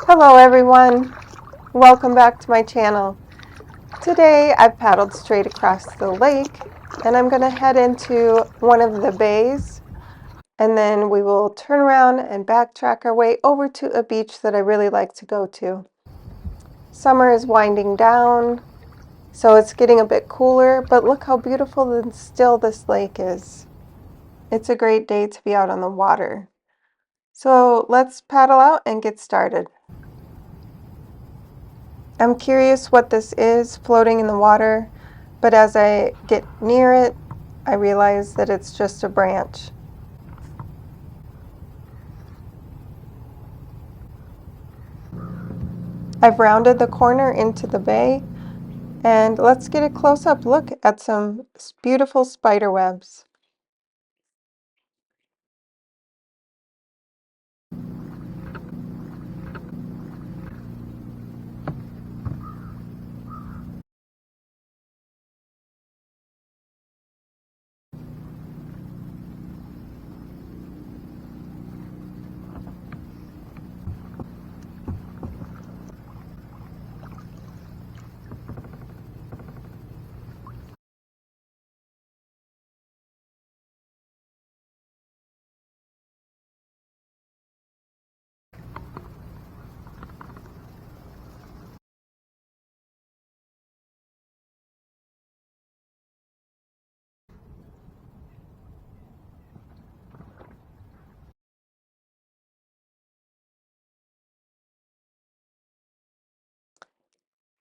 Hello everyone, welcome back to my channel. Today I've paddled straight across the lake and I'm going to head into one of the bays and then we will turn around and backtrack our way over to a beach that I really like to go to. Summer is winding down, so it's getting a bit cooler, but look how beautiful and still this lake is. It's a great day to be out on the water. So let's paddle out and get started. I'm curious what this is floating in the water, but as I get near it, I realize that it's just a branch. I've rounded the corner into the bay, and let's get a close-up look at some beautiful spider webs.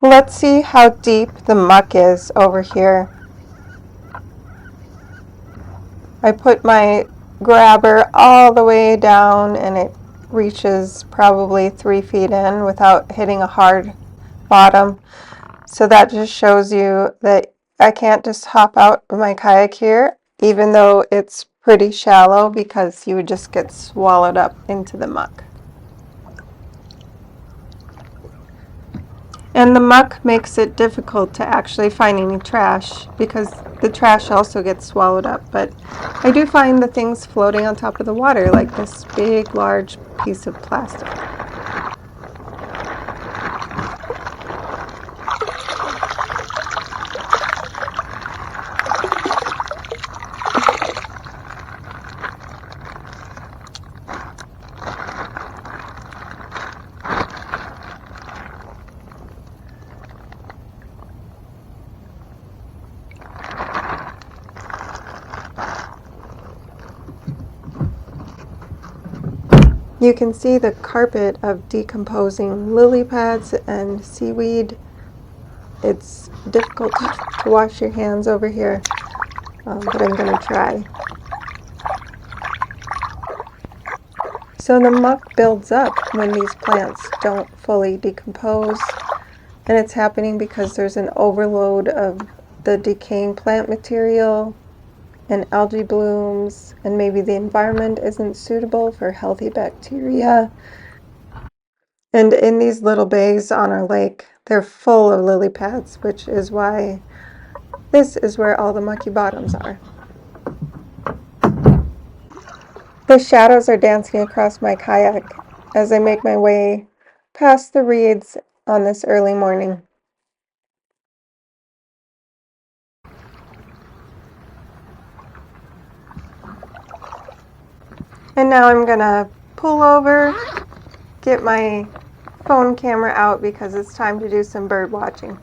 Let's see how deep the muck is over here. I put my grabber all the way down and it reaches probably 3 feet in without hitting a hard bottom. So that just shows you that I can't just hop out of my kayak here, even though it's pretty shallow, because you would just get swallowed up into the muck. And the muck makes it difficult to actually find any trash because the trash also gets swallowed up. But I do find the things floating on top of the water, like this big, large piece of plastic. You can see the carpet of decomposing lily pads and seaweed. It's difficult to wash your hands over here, but I'm going to try. So the muck builds up when these plants don't fully decompose, and it's happening because there's an overload of the decaying plant material and algae blooms, and maybe the environment isn't suitable for healthy bacteria. And in these little bays on our lake, they're full of lily pads, which is why this is where all the mucky bottoms are. The shadows are dancing across my kayak as I make my way past the reeds on this early morning. And now I'm gonna pull over, get my phone camera out because it's time to do some bird watching.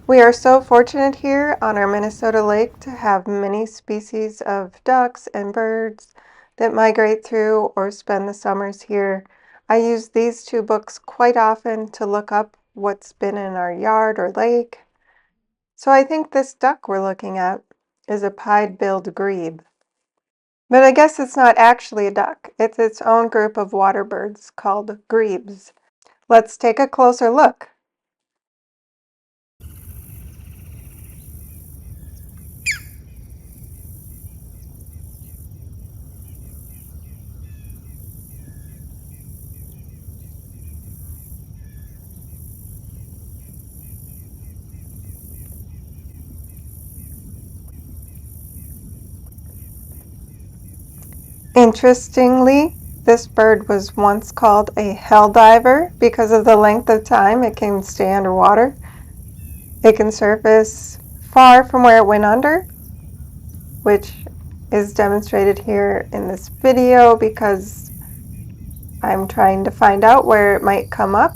We are so fortunate here on our Minnesota lake to have many species of ducks and birds that migrate through or spend the summers here. I use these two books quite often to look up what's been in our yard or lake. So I think this duck we're looking at is a pied-billed grebe. But I guess it's not actually a duck. It's its own group of water birds called grebes. Let's take a closer look. Interestingly, this bird was once called a hell diver because of the length of time it can stay underwater. It can surface far from where it went under, which is demonstrated here in this video because I'm trying to find out where it might come up,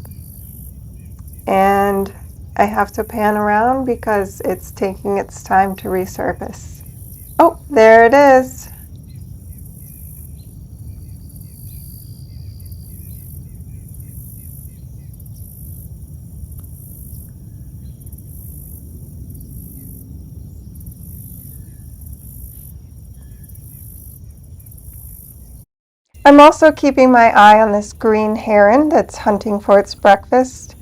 and I have to pan around because it's taking its time to resurface. Oh, there it is. I'm also keeping my eye on this green heron that's hunting for its breakfast.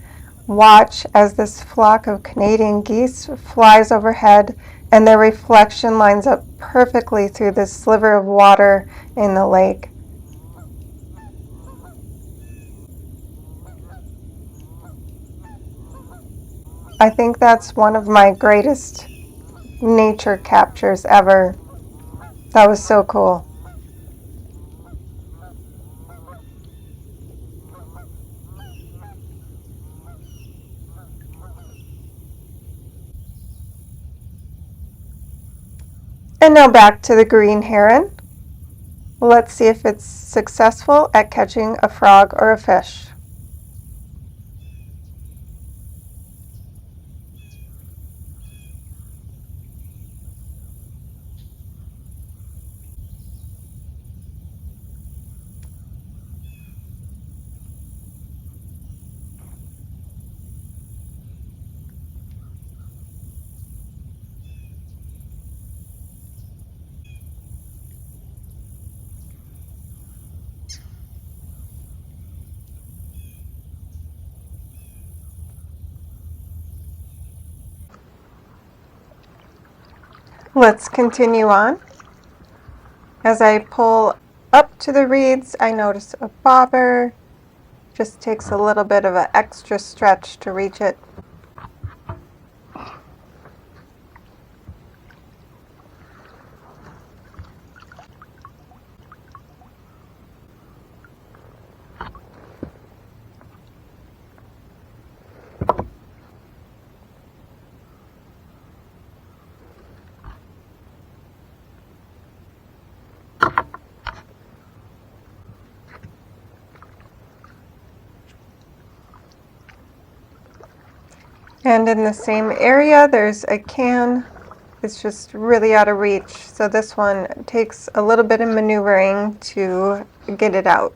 Watch as this flock of Canadian geese flies overhead and their reflection lines up perfectly through this sliver of water in the lake. I think that's one of my greatest nature captures ever. That was so cool. And now back to the green heron. Let's see if it's successful at catching a frog or a fish. Let's continue on. As I pull up to the reeds, I notice a bobber. Just takes a little bit of an extra stretch to reach it. And in the same area, there's a can. It's just really out of reach. So this one takes a little bit of maneuvering to get it out.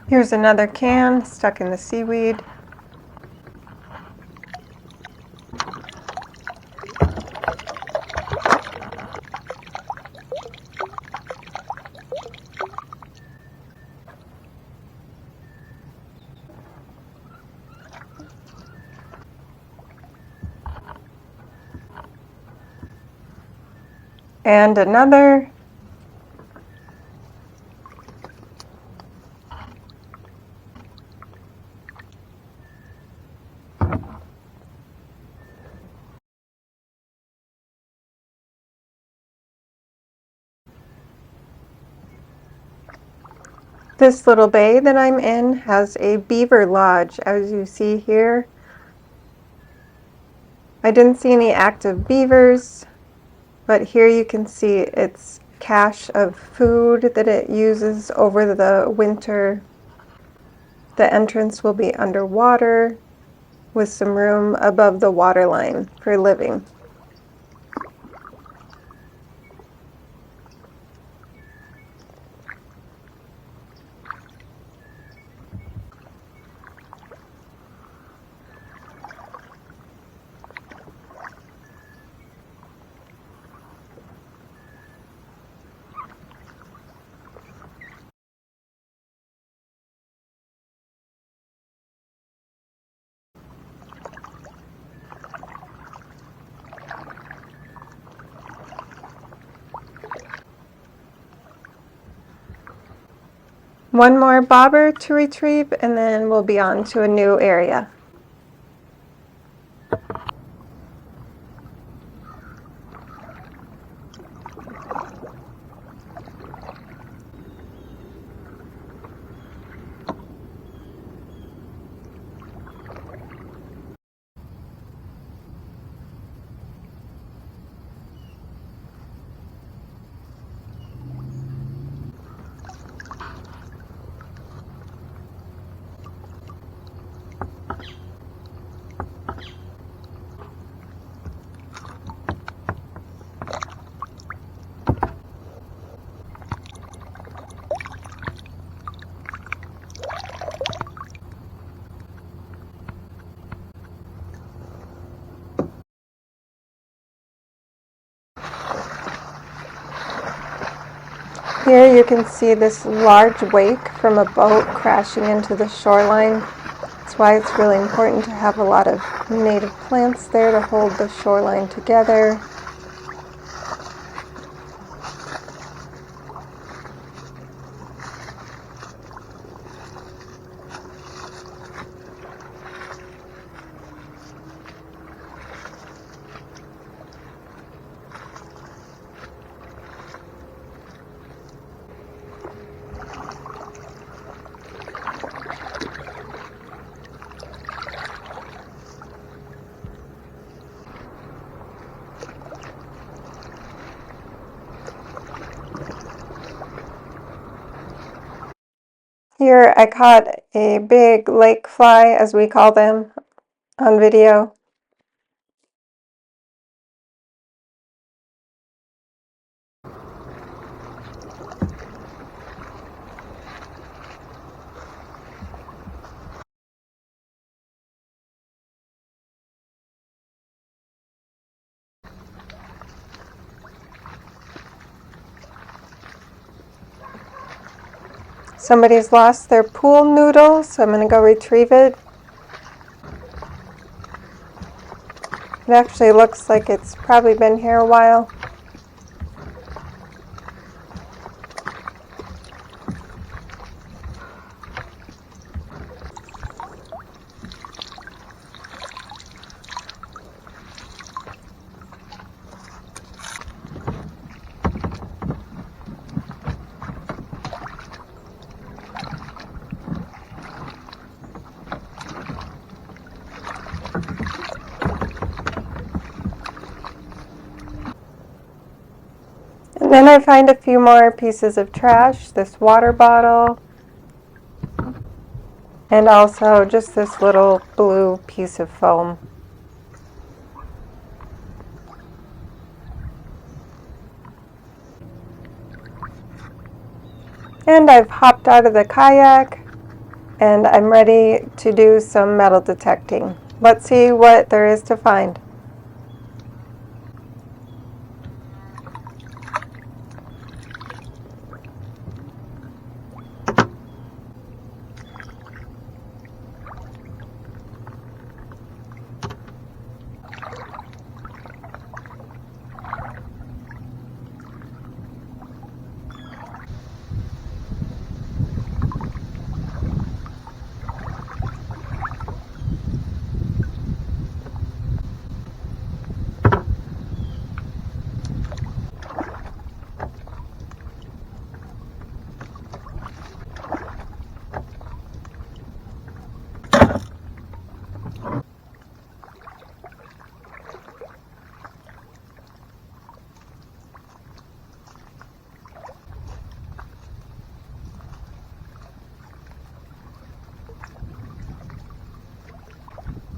Here's another can stuck in the seaweed. And another. This little bay that I'm in has a beaver lodge, as you see here. I didn't see any active beavers, but here you can see its cache of food that it uses over the winter. The entrance will be underwater with some room above the water line for living. One more bobber to retrieve, and then we'll be on to a new area. Here you can see this large wake from a boat crashing into the shoreline. That's why it's really important to have a lot of native plants there to hold the shoreline together. Here I caught a big lake fly, as we call them, on video. Somebody's lost their pool noodle, so I'm going to go retrieve it. It actually looks like it's probably been here a while. And then I find a few more pieces of trash, this water bottle, and also just this little blue piece of foam. And I've hopped out of the kayak and I'm ready to do some metal detecting. Let's see what there is to find.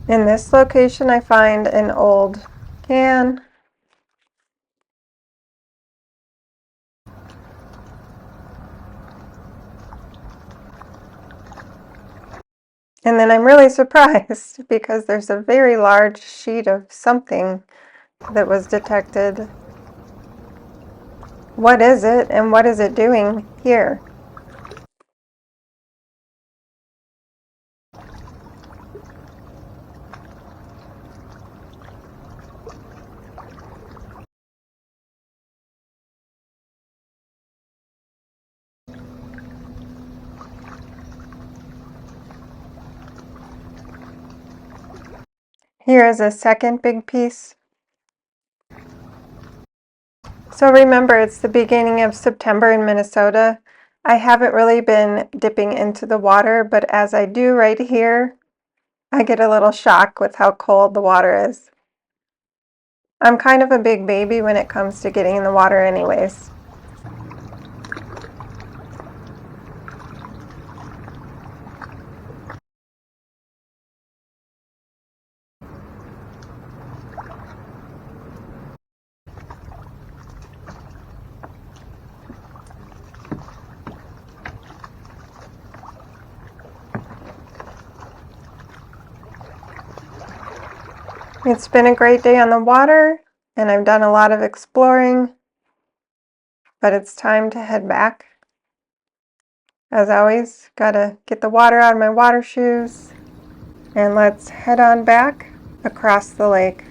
In this location I find an old can. And then I'm really surprised because there's a very large sheet of something that was detected. What is it and what is it doing here? Here is a second big piece. So remember, it's the beginning of September in Minnesota. I haven't really been dipping into the water, but as I do right here, I get a little shock with how cold the water is. I'm kind of a big baby when it comes to getting in the water anyways. It's been a great day on the water, and I've done a lot of exploring, but it's time to head back. As always, gotta get the water out of my water shoes, and let's head on back across the lake.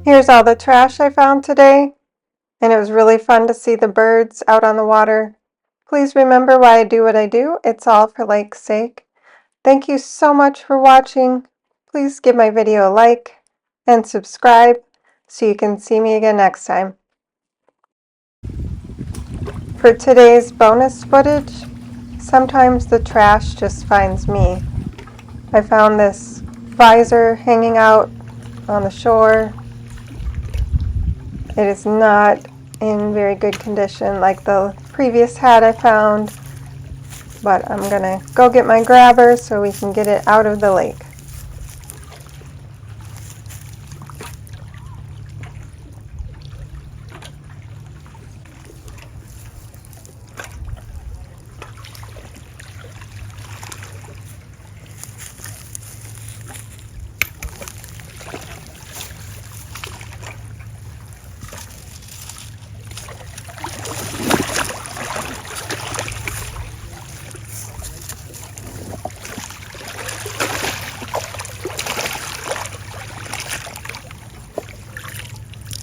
Here's all the trash I found today, and it was really fun to see the birds out on the water. Please remember why I do what I do. It's all for lake's sake. Thank you so much for watching. Please give my video a like and subscribe so you can see me again next time. For today's bonus footage, sometimes the trash just finds me. I found this visor hanging out on the shore. It is not in very good condition like the previous hat I found, but I'm gonna go get my grabber so we can get it out of the lake.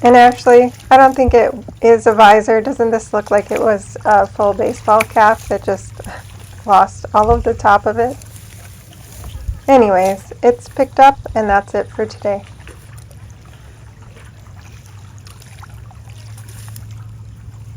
And actually, I don't think it is a visor. Doesn't this look like it was a full baseball cap that just lost all of the top of it? Anyways, it's picked up, and that's it for today.